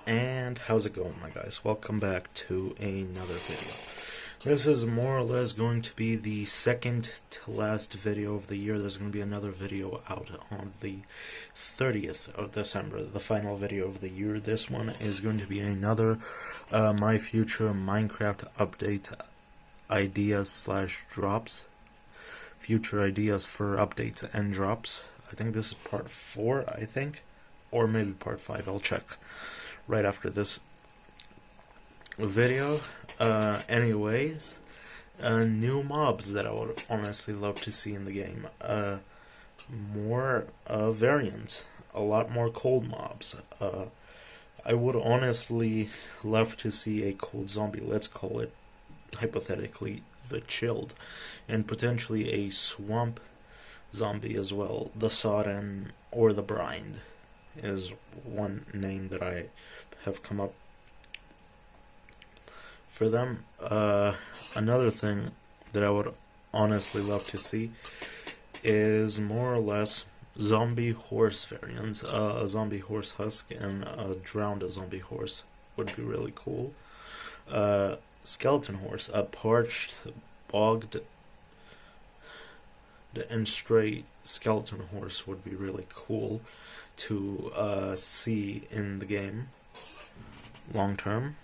And how's it going, my guys? Welcome back to another video. This is more or less going to be the second to last video of the year. There's going to be another video out on the 30th of December, the final video of the year. This one is going to be another my future Minecarft update ideas slash drops. Future ideas for updates and drops. I think this is part 4, I think. Or maybe part 5, I'll check right after this video. Anyways, new mobs that I would honestly love to see in the game. More variants, a lot more cold mobs. I would honestly love to see a cold zombie, let's call it hypothetically the chilled, and potentially a swamp zombie as well. The sodden or the brined is one name that I have come up for them. Another thing that I would honestly love to see is more or less zombie horse variants. A zombie horse husk and a drowned zombie horse would be really cool. Skeleton horse, a parched, bogged, and stray skeleton horse would be really cool to see in the game long term.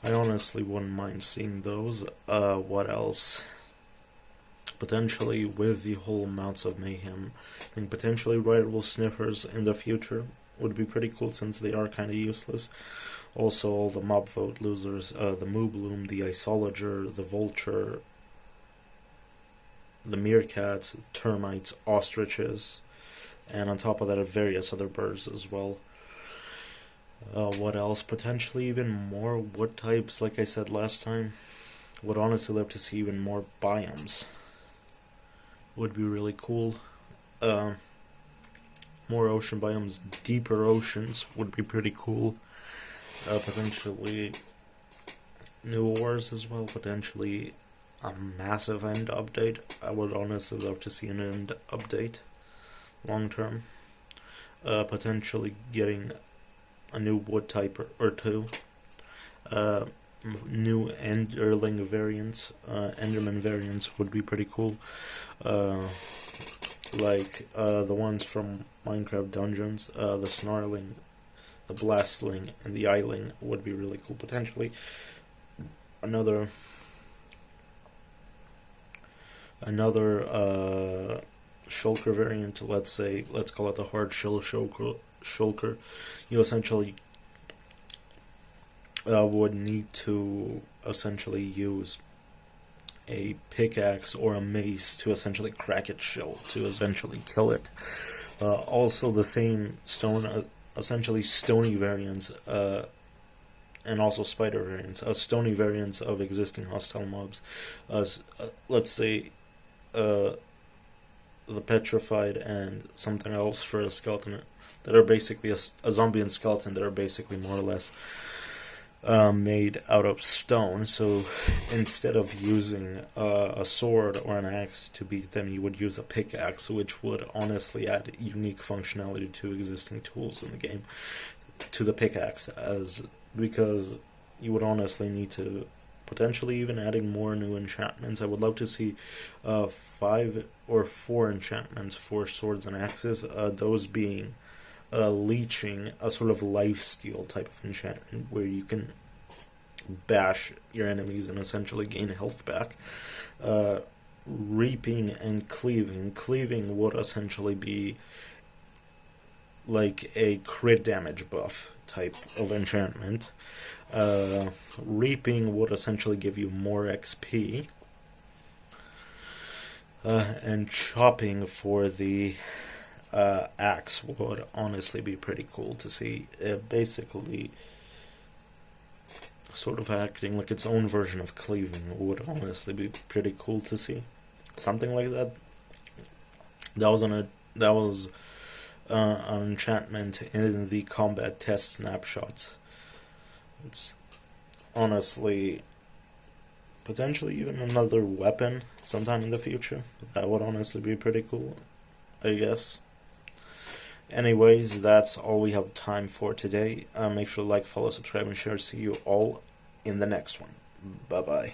I honestly wouldn't mind seeing those. What else? Potentially with the whole Mounts of Mayhem, and potentially rideable sniffers in the future would be pretty cool since they are kind of useless. Also, all the mob vote losers, the Moobloom, the Isolager, the Vulture, the Meerkats, the Termites, Ostriches, and on top of that, various other birds as well. What else? Potentially even more wood types, like I said last time. Would honestly love to see even more biomes. Would be really cool. More ocean biomes, deeper oceans would be pretty cool. Potentially new wars as well. Potentially a massive end update. I would honestly love to see an end update long term. Potentially getting a new wood type or two. New Enderling variants, Enderman variants would be pretty cool. Like the ones from Minecraft Dungeons, the Snarling, the Blastling, and the Eyeling would be really cool. Potentially another shulker variant. Let's call it the hard shell shulker. You essentially would need to essentially use a pickaxe or a mace to essentially crack its shell to essentially kill it. Also the same stone, essentially stony variants, and also spider variants, stony variants of existing hostile mobs. Let's say the petrified and something else for a skeleton that are basically a zombie and skeleton that are basically more or less made out of stone. So instead of using a sword or an axe to beat them, you would use a pickaxe, which would honestly add unique functionality to existing tools in the game to the pickaxe, because you would honestly need to potentially even adding more new enchantments. I would love to see 5 or 4 enchantments for swords and axes, those being leeching, a sort of lifesteal type of enchantment where you can bash your enemies and essentially gain health back. Reaping and cleaving. Cleaving would essentially be like a crit damage buff type of enchantment. Reaping would essentially give you more XP. And chopping for the axe would honestly be pretty cool to see. Basically sort of acting like its own version of cleaving would honestly be pretty cool to see. Something like that. That was an enchantment in the combat test snapshots. It's honestly potentially even another weapon sometime in the future. That would honestly be pretty cool, I guess. Anyways, that's all we have time for today. Make sure to like, follow, subscribe, and share. See you all in the next one. Bye bye.